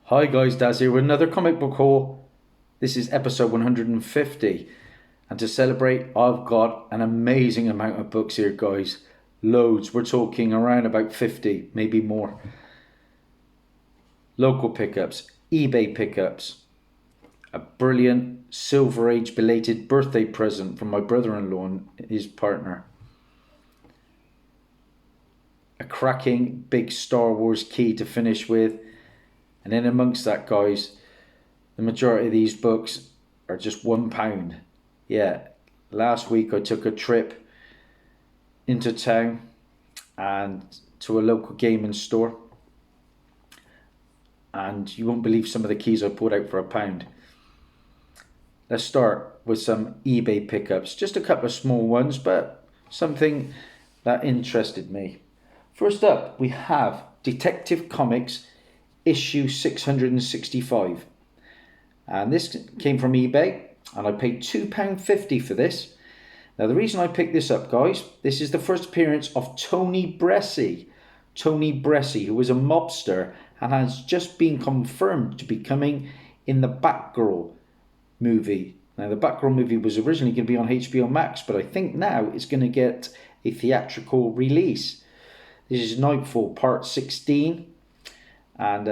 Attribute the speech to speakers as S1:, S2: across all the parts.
S1: Hi guys, Dazzie here with another comic book haul. This is episode 150, and to celebrate I've got an amazing amount of books here guys. Loads, we're talking around about 50, maybe more. Local pickups, eBay pickups, a brilliant Silver Age belated birthday present from my brother-in-law and his partner. A cracking big Star Wars key to finish with. And then amongst that, guys, the majority of these books are just £1. Yeah, last week I took a trip into town and to a local gaming store. And you won't believe some of the keys I pulled out for £1. Let's start with some eBay pickups. Just a couple of small ones, but something that interested me. First up, we have Detective Comics issue 665. And this came from eBay, and I paid £2.50 for this. Now, the reason I picked this up, guys, this is the first appearance of Tony Bressie. Tony Bressie, who was a mobster and has just been confirmed to be coming in the Batgirl movie. Now, the Batgirl movie was originally going to be on HBO Max, but I think now it's going to get a theatrical release. This is Nightfall Part 16. And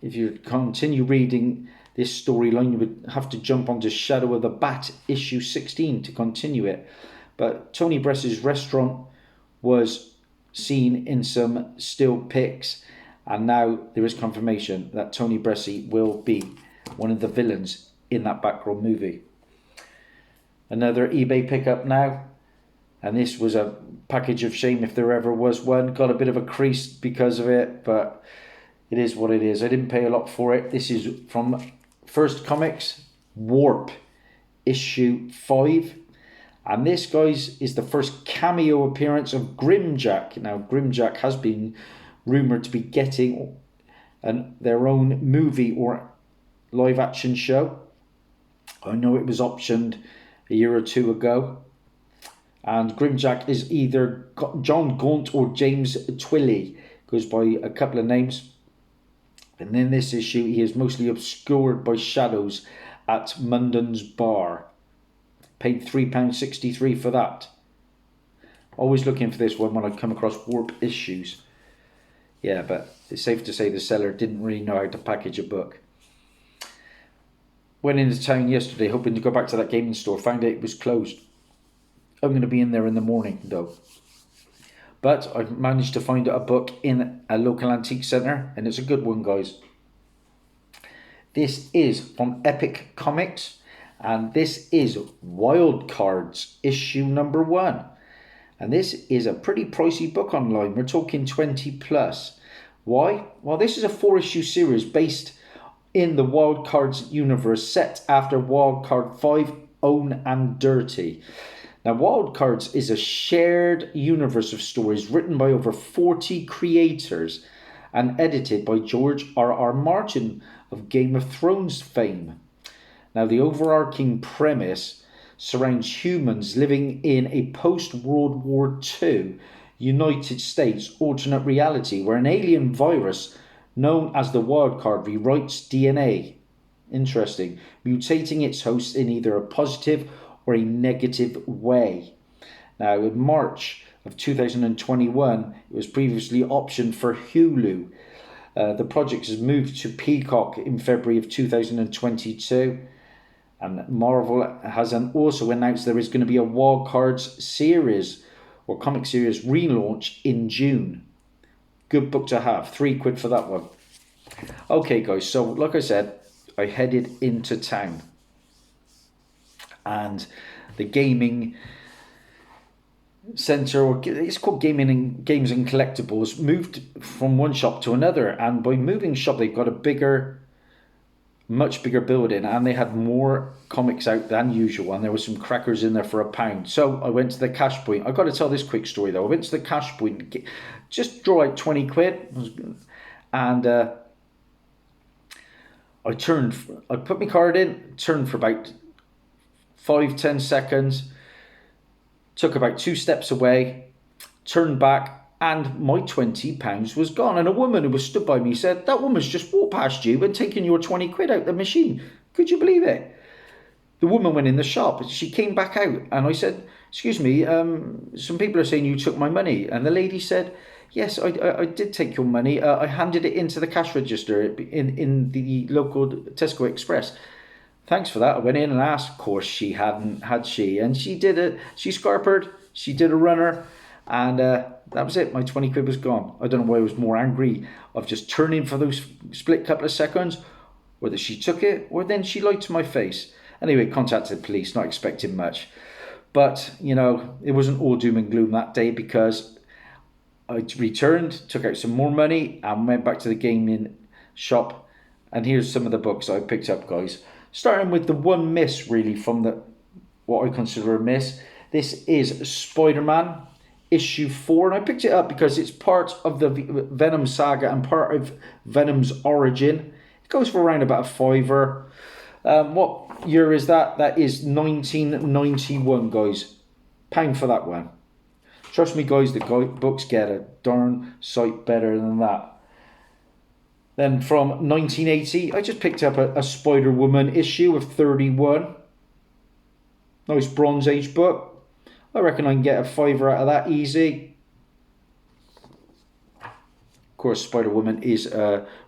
S1: if you continue reading this storyline, you would have to jump onto Shadow of the Bat issue 16 to continue it. But Tony Bress's restaurant was seen in some still pics, and now there is confirmation that Tony Bressie will be one of the villains in that Batgirl movie. Another eBay pickup now, and this was a package of shame if there ever was one. Got a bit of a crease because of it, but it is what it is. I didn't pay a lot for it. This is from First Comics, Warp, issue 5. And this, guys, is the first cameo appearance of Grimjack. Now, Grimjack has been rumoured to be getting their own movie or live-action show. I know it was optioned a year or two ago. And Grimjack is either John Gaunt or James Twilley. Goes by a couple of names. And in this issue, he is mostly obscured by shadows at Munden's bar. Paid £3.63 for that. Always looking for this one when I come across Warp issues. Yeah, but it's safe to say the seller didn't really know how to package a book. Went into town yesterday hoping to go back to that gaming store. Found out it was closed. I'm going to be in there in the morning though. But I've managed to find a book in a local antique centre, and it's a good one, guys. This is from Epic Comics, and this is Wild Cards, issue number 1. And this is a pretty pricey book online. We're talking 20 plus. Why? Well, this is a 4-issue series based in the Wild Cards universe, set after Wild Card 5, Own and Dirty. Now, Wild Cards is a shared universe of stories written by over 40 creators and edited by George R.R. Martin of Game of Thrones fame. Now, the overarching premise surrounds humans living in a post-World War II United States alternate reality where an alien virus known as the Wild Card rewrites DNA. Interesting. Mutating its host in either a positive or a negative way. Now, in March of 2021, it was previously optioned for Hulu. The project has moved to Peacock in February of 2022. And Marvel has also announced there is going to be a Wild Cards series or comic series relaunch in June. Good book to have. £3 for that one. Okay, guys, so like I said, I headed into town. And the gaming centre, or it's called Gaming and Games and Collectibles, moved from one shop to another. And by moving shop, they've got a much bigger building, and they had more comics out than usual. And there was some crackers in there for £1. So I went to the cash point. I've got to tell this quick story though. I went to the cash point, just draw out £20, and I put my card in, turned for about 5-10 seconds, took about 2 steps away, turned back, and my £20 was gone. And a woman who was stood by me said, that woman's just walked past you and taken your 20 quid out the machine. Could you believe it? The woman went in the shop. She came back out and I said, excuse me, some people are saying you took my money. And the lady said, yes, I did take your money. I handed it into the cash register in the local Tesco Express. Thanks for that. I went in and asked. Of course, she hadn't, had she? And she did it. She scarpered. She did a runner. And that was it. My 20 quid was gone. I don't know why I was more angry of just turning for those split couple of seconds, or that she took it, or then she lied to my face. Anyway, contacted the police, not expecting much. But, you know, it wasn't all doom and gloom that day, because I returned, took out some more money, and went back to the gaming shop. And here's some of the books I picked up, guys. Starting with the one miss, really, from the what I consider a miss. This is Spider-Man issue 4, and I picked it up because it's part of the Venom saga and part of Venom's origin. It goes for around about a £5. What year is that? That is 1991, guys. £1 for that one. Trust me, guys, the books get a darn sight better than that. Then from 1980, I just picked up a Spider-Woman issue of 31. Nice Bronze Age book. I reckon I can get a £5 out of that easy. Of course, Spider-Woman is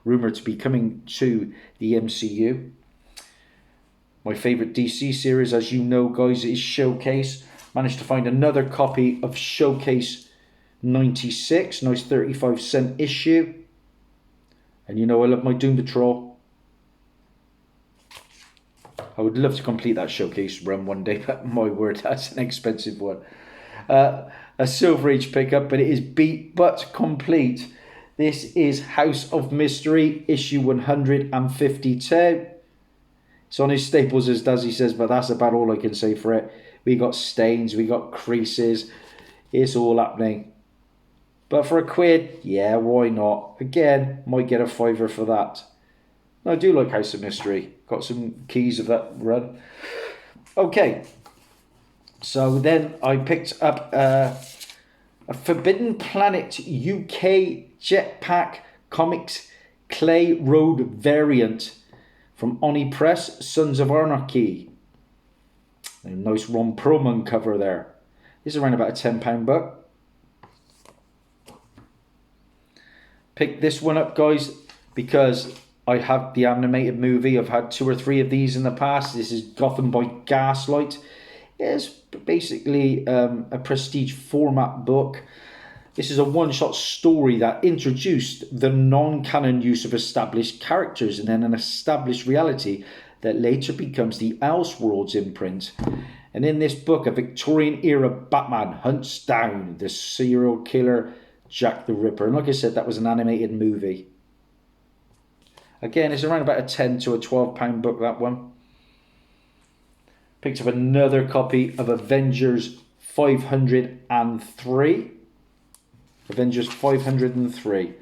S1: rumoured to be coming to the MCU. My favourite DC series, as you know, guys, is Showcase. Managed to find another copy of Showcase 96. Nice 35-cent issue. And you know I love my Doom Patrol. I would love to complete that Showcase run one day, but my word, that's an expensive one. A Silver Age pickup, but it is beat but complete. This is House of Mystery, issue 152. It's on his staples, as Dazzie says, but that's about all I can say for it. We got stains, we got creases. It's all happening. But for £1, yeah, why not? Again, might get a £5 for that. I do like House of Mystery. Got some keys of that run. Okay. So then I picked up a Forbidden Planet UK Jetpack Comics Clay Road variant from Oni Press, Sons of Anarchy. A nice Ron Perlman cover there. This is around about a £10 book. Picked this one up, guys, because I have the animated movie. I've had 2 or 3 of these in the past. This is Gotham Boy Gaslight. It's basically a prestige format book. This is a one-shot story that introduced the non-canon use of established characters and then an established reality that later becomes the Elseworlds imprint. And in this book, a Victorian-era Batman hunts down the serial killer Jack the Ripper. And like I said, that was an animated movie. Again, it's around about a £10 to a £12 book, that one. Picked up another copy of Avengers 503. Avengers 503.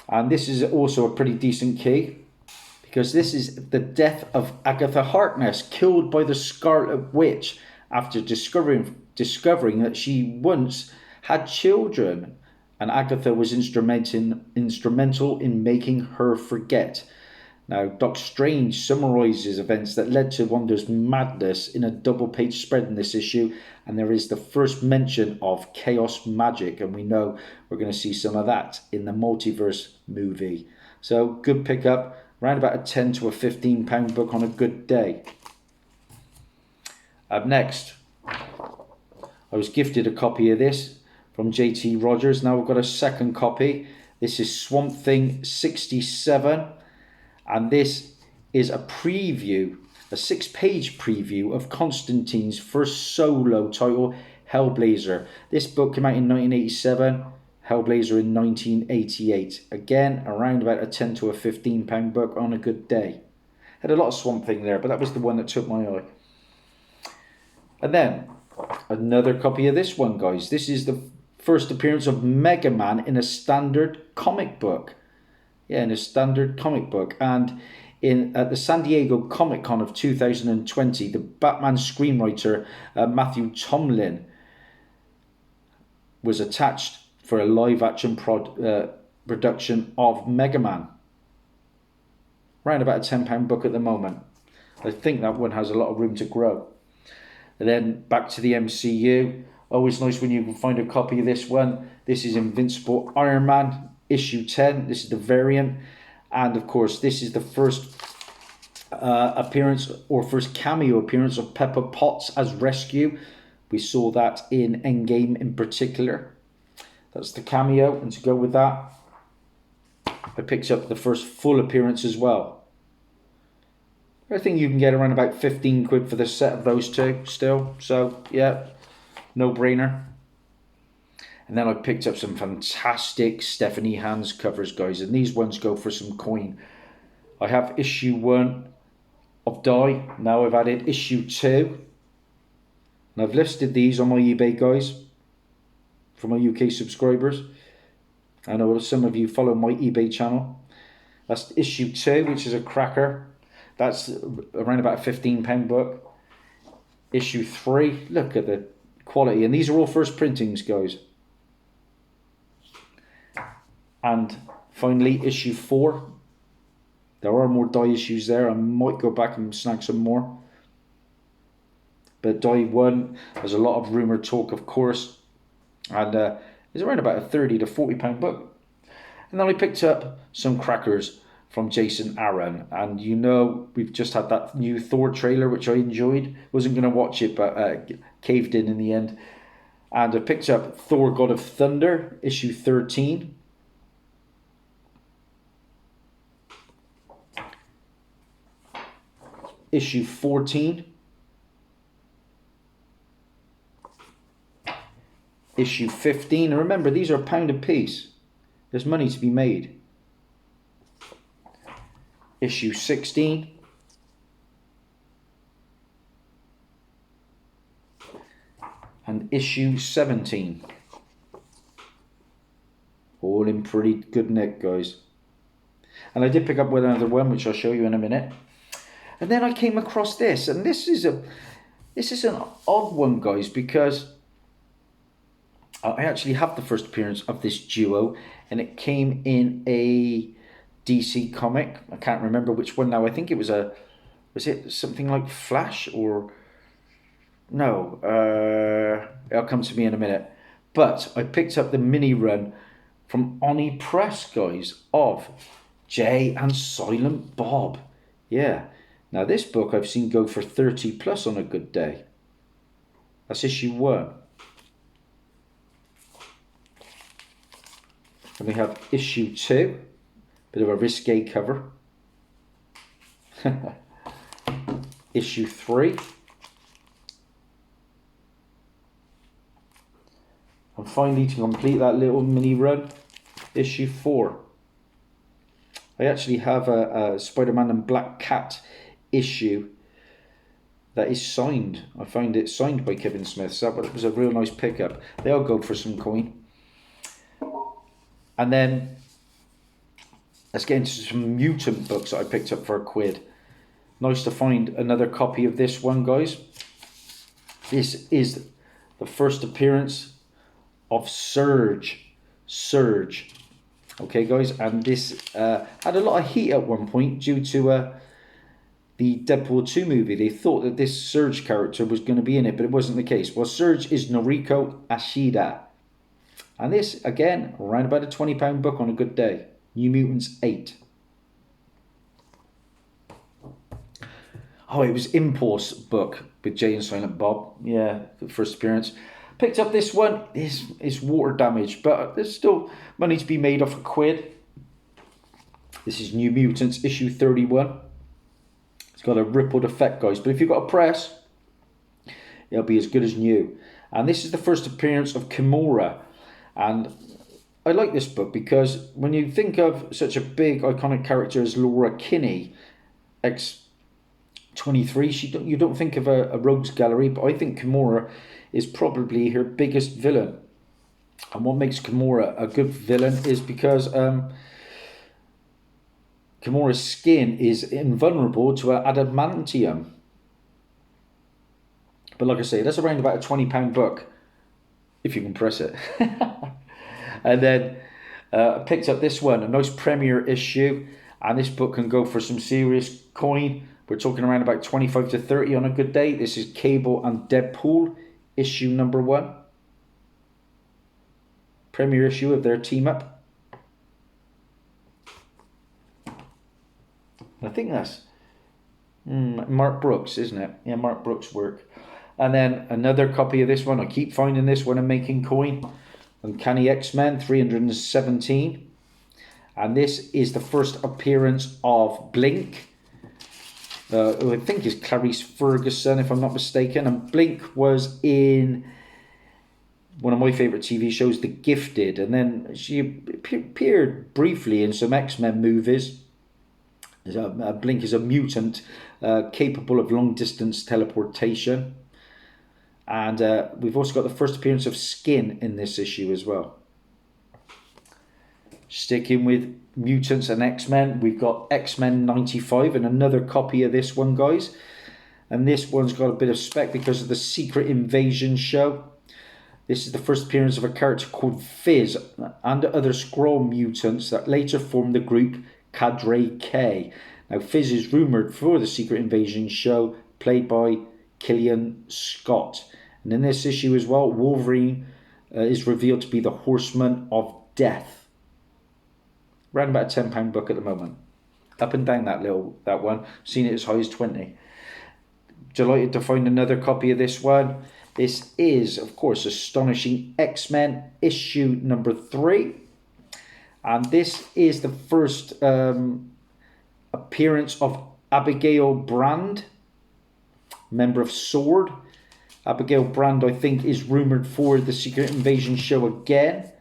S1: And this is also a pretty decent key, because this is the death of Agatha Harkness, killed by the Scarlet Witch after discovering that she once had children, and Agatha was instrumental in making her forget. Now, Doc Strange summarises events that led to Wanda's madness in a double-page spread in this issue, and there is the first mention of chaos magic, and we know we're going to see some of that in the multiverse movie. So, good pickup, around about a £10 to a £15 book on a good day. Up next, I was gifted a copy of this from JT Rogers. Now we've got a second copy. This is Swamp Thing 67. And this is a preview, a 6-page preview of Constantine's first solo title, Hellblazer. This book came out in 1987, Hellblazer in 1988. Again, around about a £10 to a £15 book on a good day. Had a lot of Swamp Thing there, but that was the one that took my eye. And then, another copy of this one, guys. This is the first appearance of Mega Man in a standard comic book. Yeah, in a standard comic book. And at the San Diego Comic Con of 2020, the Batman screenwriter Matthew Tomlin was attached for a live action production of Mega Man. Around about a £10 book at the moment. I think that one has a lot of room to grow. And then back to the MCU. Always nice when you can find a copy of this one. This is Invincible Iron Man, issue 10. This is the variant. And of course, this is the first appearance or first cameo appearance of Pepper Potts as Rescue. We saw that in Endgame in particular. That's the cameo. And to go with that, I picked up the first full appearance as well. I think you can get around about 15 quid for the set of those two still. So, yeah, no brainer. And then I picked up some fantastic Stephanie Hans covers, guys. And these ones go for some coin. I have issue 1 of Die. Now I've added issue 2. And I've listed these on my eBay, guys, for my UK subscribers. I know some of you follow my eBay channel. That's issue 2, which is a cracker. That's around about a £15 book. Issue 3, look at the quality. And these are all first printings, guys. And finally, issue 4. There are more Die issues there. I might go back and snag some more. But Die 1, there's a lot of rumour talk, of course. And it's around about a £30 to £40 book. And then I picked up some crackers from Jason Aaron. And you know, we've just had that new Thor trailer, which I enjoyed. Wasn't going to watch it, but caved in the end. And I picked up Thor God of Thunder, issue 13. Issue 14. Issue 15. And remember, these are £1 a piece. There's money to be made. Issue 16. And issue 17. All in pretty good nick, guys. And I did pick up with another one, which I'll show you in a minute. And then I came across this, and this is an odd one, guys, because I actually have the first appearance of this duo, and it came in a DC comic. I can't remember which one now. I think it was it something like Flash or no? It'll come to me in a minute. But I picked up the mini run from Oni Press, guys, of Jay and Silent Bob. Yeah. Now this book I've seen go for 30 plus on a good day. That's issue 1. And we have issue 2. Bit of a risque cover. Issue 3. And finally, to complete that little mini run, issue 4. I actually have a Spider-Man and Black Cat issue that is signed. I found it signed by Kevin Smith, so that was a real nice pickup. They all go for some coin. And then let's get into some mutant books that I picked up for £1. Nice to find another copy of this one, guys. This is the first appearance of Surge. Okay, guys, and this had a lot of heat at one point due to the Deadpool 2 movie. They thought that this Surge character was going to be in it, but it wasn't the case. Well, Surge is Noriko Ashida. And this, again, around about a £20 book on a good day. New Mutants 8. Oh, it was Impulse book with Jay and Silent Bob. Yeah, the first appearance. Picked up this one. It's water damaged, but there's still money to be made off £1. This is New Mutants issue 31. It's got a rippled effect, guys. But if you've got a press, it'll be as good as new. And this is the first appearance of Kimura. And I like this book because when you think of such a big iconic character as Laura Kinney, X-23, you don't think of a rogues gallery, but I think Kimura is probably her biggest villain. And what makes Kimura a good villain is because Kimura's skin is invulnerable to adamantium. But like I say, that's around about a £20 book, if you can press it. And then I picked up this one, a nice premiere issue, and this book can go for some serious coin. We're talking around about 25 to 30 on a good day. This is Cable and Deadpool, issue number 1. Premiere issue of their team up. I think that's Mark Brooks, isn't it? Yeah, Mark Brooks' work. And then another copy of this one. I keep finding this one and making coin. Uncanny X-Men 317. And this is the first appearance of Blink, who I think is Clarice Ferguson, if I'm not mistaken. And Blink was in one of my favourite TV shows, The Gifted. And then she appeared briefly in some X-Men movies. Blink is a mutant capable of long-distance teleportation. And we've also got the first appearance of Skin in this issue as well. Sticking with mutants and X-Men, we've got X-Men 95 and another copy of this one, guys. And this one's got a bit of spec because of the Secret Invasion show. This is the first appearance of a character called Fizz and other Skrull mutants that later formed the group Cadre K. Now, Fizz is rumoured for the Secret Invasion show, played by Killian Scott. And in this issue as well, Wolverine is revealed to be the Horseman of Death. Around about a £10 book at the moment. Up and down that one. Seen it as high as 20. Delighted to find another copy of this one. This is, of course, Astonishing X-Men issue number 3. And this is the first appearance of Abigail Brand, member of Sword. Abigail Brand, I think, is rumoured for the Secret Invasion show again.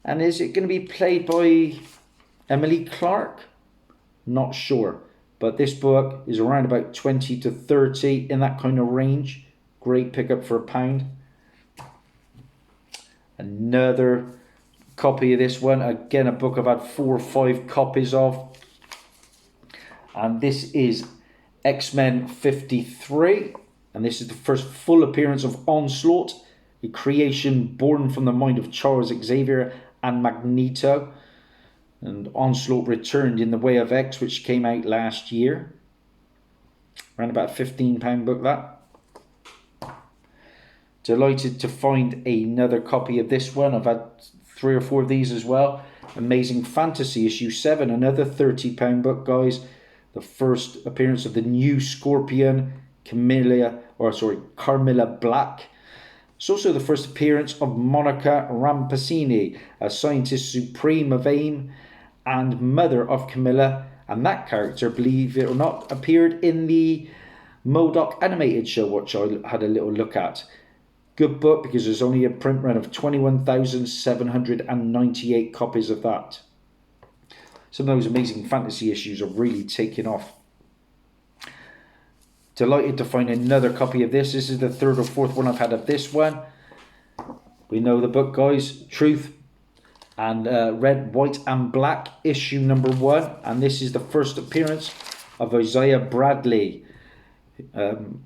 S1: And is it going to be played by Emily Clark? Not sure. But this book is around about 20 to 30 in that kind of range. Great pickup for £1. Another copy of this one. Again, a book I've had 4 or 5 copies of. And this is X-Men 53. And this is the first full appearance of Onslaught, a creation born from the mind of Charles Xavier and Magneto. And Onslaught returned in The Way of X, which came out last year. Around about a £15 book, that. Delighted to find another copy of this one. I've had 3 or 4 of these as well. Amazing Fantasy issue 7, another £30 book, guys. The first appearance of the new Scorpion, Carmilla Black. It's also the first appearance of Monica Rampacini, a scientist supreme of AIM and mother of Camilla. And that character, believe it or not, appeared in the MODOK animated show, which I had a little look at. Good book because there's only a print run of 21,798 copies of that. Some of those Amazing Fantasy issues are really taking off. Delighted to find another copy of this. This is the 3rd or 4th one I've had of this one. We know the book, guys. Truth and Red, White and Black, issue number 1. And this is the first appearance of Isaiah Bradley, who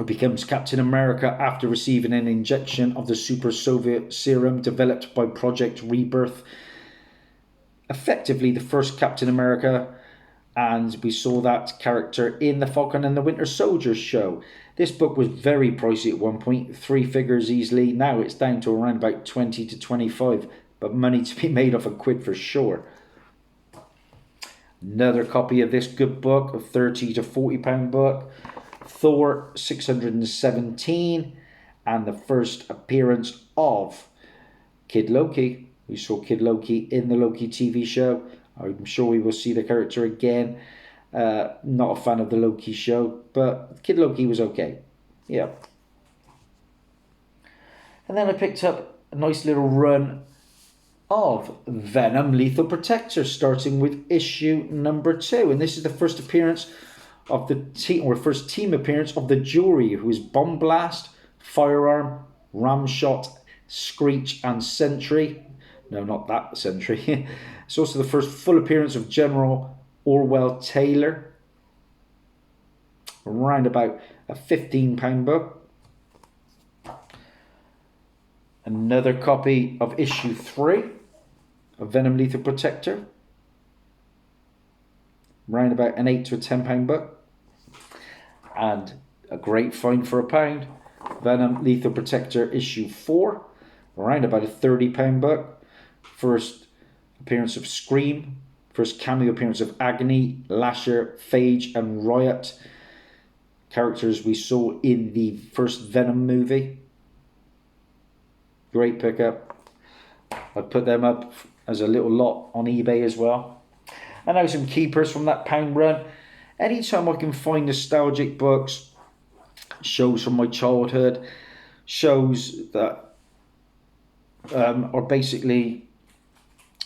S1: becomes Captain America after receiving an injection of the Super Soviet Serum developed by Project Rebirth. Effectively the first Captain America, and we saw that character in the Falcon and the Winter Soldier show. This book was very pricey at one point, 3 figures easily. Now it's down to around about 20 to 25, but money to be made off a quid for sure. Another copy of this good book, a 30 to 40 pound book. Thor 617, and the first appearance of Kid Loki. We saw Kid Loki in the Loki TV show. I'm sure we will see the character again. Not a fan of the Loki show, but Kid Loki was okay. Yeah. And then I picked up a nice little run of Venom Lethal Protector, starting with issue number 2. And this is the first appearance of the team, or first team appearance of the Jury, who is Bomb Blast, Firearm, Ramshot, Screech, and Sentry. No, not that Sentry. It's also the first full appearance of General Orwell Taylor. Around about a £15 book. Another copy of issue 3 of Venom Lethal Protector. Around about an £8 to a £10 book. And a great find for £1. Venom Lethal Protector issue 4. Around about a £30 book. First appearance of Scream. First cameo appearance of Agony, Lasher, Phage and Riot. Characters we saw in the first Venom movie. Great pickup. I put them up as a little lot on eBay as well. And now some keepers from that pound run. Anytime I can find nostalgic books, shows from my childhood, shows that are basically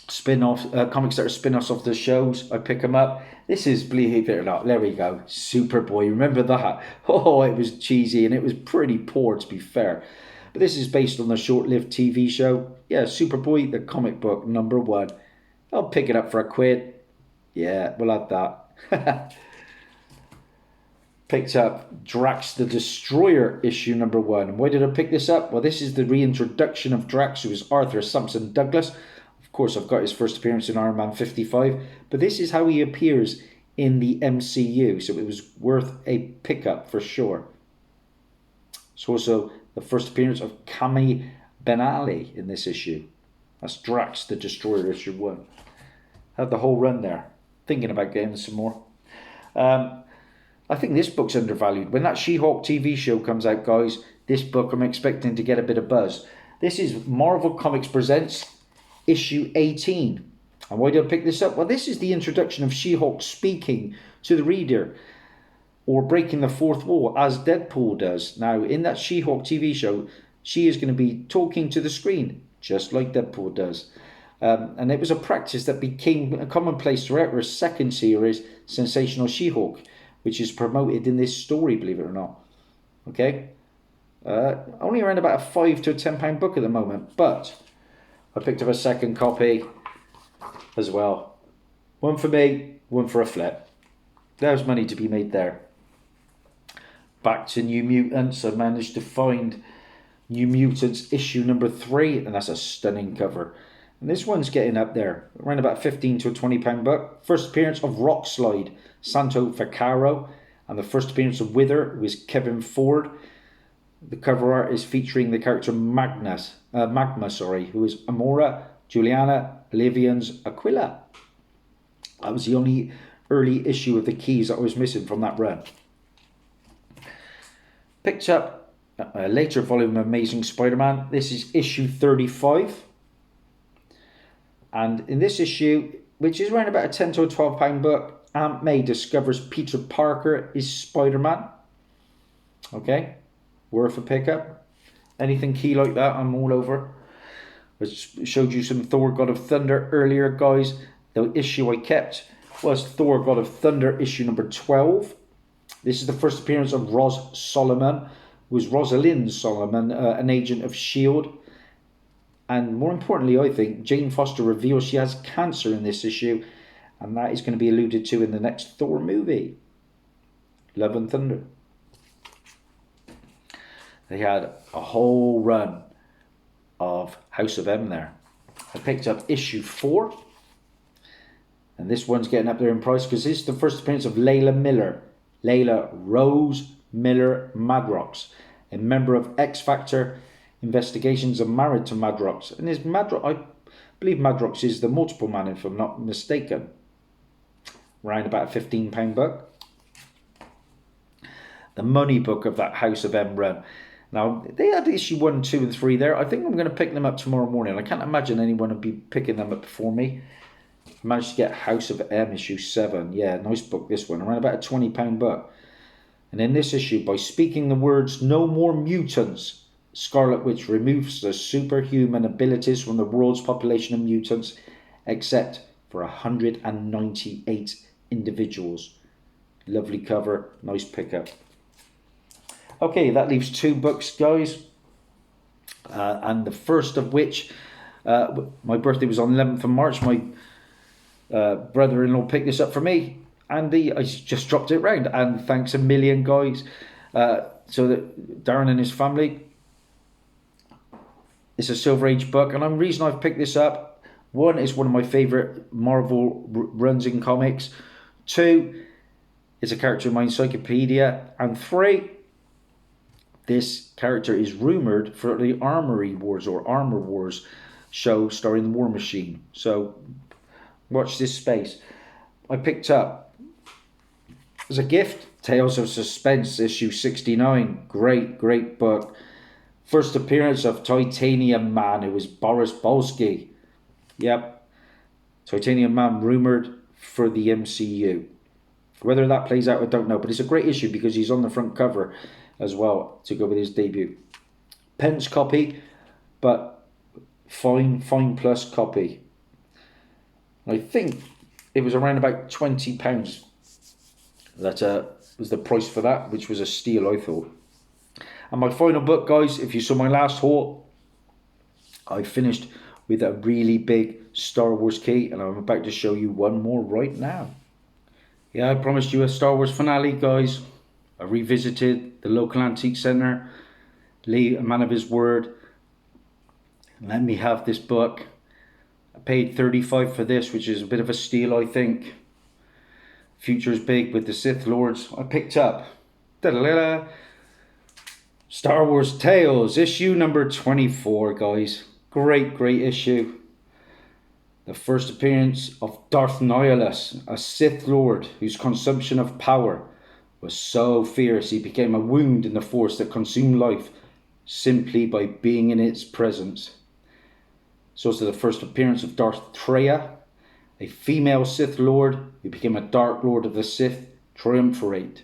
S1: spin-offs, comics that are spin-offs of the shows, I pick them up. This is, believe it or not, there we go, Superboy. Remember that? Oh, it was cheesy and it was pretty poor, to be fair. But this is based on the short-lived TV show. Yeah, Superboy, the comic book, #1. I'll pick it up for £1. Yeah, we'll add that. Picked up Drax the Destroyer issue #1. Why did I pick this up? Well, this is the reintroduction of Drax, who is Arthur Sampson Douglas. Of course, I've got his first appearance in Iron Man 55, but this is how he appears in the MCU, so it was worth a pickup for sure. It's also the first appearance of Kami Ben Ali in this issue. That's Drax the Destroyer issue 1. Had the whole run there. Thinking about getting some more. I think this book's undervalued. When that She-Hulk TV show comes out, guys, this book I'm expecting to get a bit of buzz. This is Marvel Comics Presents issue 18. And why did I pick this up? Well, this is the introduction of She-Hulk speaking to the reader, or breaking the fourth wall, as Deadpool does. Now, in that She-Hulk TV show, she is going to be talking to the screen, just like Deadpool does. And it was a practice that became a commonplace throughout her second series, Sensational She-Hulk, which is promoted in this story, believe it or not. Okay? Only around about a £5 to a £10 book at the moment, but I picked up a second copy as well. One for me, one for a flip. There's money to be made there. Back to New Mutants. I managed to find New Mutants issue #3, and that's a stunning cover. And this one's getting up there, around about £15 to a £20 book. First appearance of Rockslide, Santo Vaccaro, and the first appearance of Wither was Kevin Ford. The cover art is featuring the character Magma, who is Amora Juliana Livian's Aquila. That was the only early issue of the keys that I was missing from that run. Picked up a later volume of Amazing Spider-Man. This is issue 35. And in this issue, which is around about a £10 to a £12 book, Aunt May discovers Peter Parker is Spider-Man. Okay, worth a pickup. Anything key like that, I'm all over. I showed you some Thor God of Thunder earlier, guys. The issue I kept was Thor God of Thunder issue #12. This is the first appearance of Ros Solomon, who is Rosalind Solomon, an agent of S.H.I.E.L.D. And more importantly, I think, Jane Foster reveals she has cancer in this issue, and that is going to be alluded to in the next Thor movie, Love and Thunder. They had a whole run of House of M there. I picked up issue 4, and this one's getting up there in price because this is the first appearance of Layla Miller, Layla Rose Miller Madrox, a member of X Factor investigations, and married to Madrox. And I believe Madrox is the multiple man, if I'm not mistaken. Around about a £15 book. The money book of that House of M run. Now, they had issue 1, 2 and 3 there. I think I'm going to pick them up tomorrow morning. I can't imagine anyone would be picking them up before me. I managed to get House of M issue 7. Yeah, nice book, this one. Around about a £20 book. And in this issue, by speaking the words, "No more mutants," Scarlet Witch removes the superhuman abilities from the world's population of mutants, except for 198 individuals. Lovely cover, nice pickup. Okay, that leaves 2 books, guys. And the first of which, my birthday was on 11th of March. My brother-in-law picked this up for me. Andy, I just dropped it round. And thanks a million, guys. So that Darren and his family, It's a Silver Age book, and the reason I've picked this up, one, it's one of my favourite Marvel runs in comics. Two, it's a character in my encyclopedia. And three, this character is rumoured for the Armory Wars or Armour Wars show starring the War Machine. So watch this space. I picked up as a gift Tales of Suspense issue 69. Great book. First appearance of Titanium Man, who was Boris Bolsky. Yep. Titanium Man rumoured for the MCU. Whether that plays out, I don't know. But it's a great issue because he's on the front cover as well to go with his debut. Pence copy, but fine plus copy. I think it was around about £20 that was the price for that, which was a steal, I thought. And my final book, guys, if you saw my last haul, I finished with a really big Star Wars key, and I'm about to show you one more right now. Yeah, I promised you a Star Wars finale, guys. I revisited the local antique centre. Lee, a man of his word, let me have this book. I paid $35 for this, which is a bit of a steal, I think. Future's big with the Sith Lords. I picked up Star Wars Tales, issue number 24, guys. Great issue. The first appearance of Darth Nihilus, a Sith Lord whose consumption of power was so fierce he became a wound in the Force that consumed life simply by being in its presence. It's also the first appearance of Darth Traya, a female Sith Lord who became a Dark Lord of the Sith Triumvirate.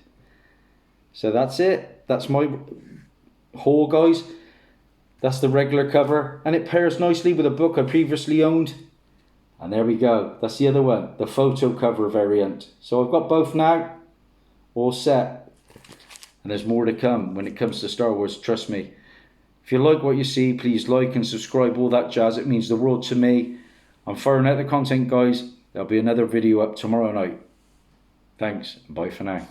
S1: So that's it. That's my haul, guys. That's the regular cover, and it pairs nicely with a book I previously owned. And there we go. That's the other one, the photo cover variant. So I've got both now, all set. And there's more to come when it comes to Star Wars, trust me. If you like what you see, please like and subscribe, all that jazz. It means the world to me. I'm firing out the content, guys. There'll be another video up tomorrow night. Thanks, and bye for now.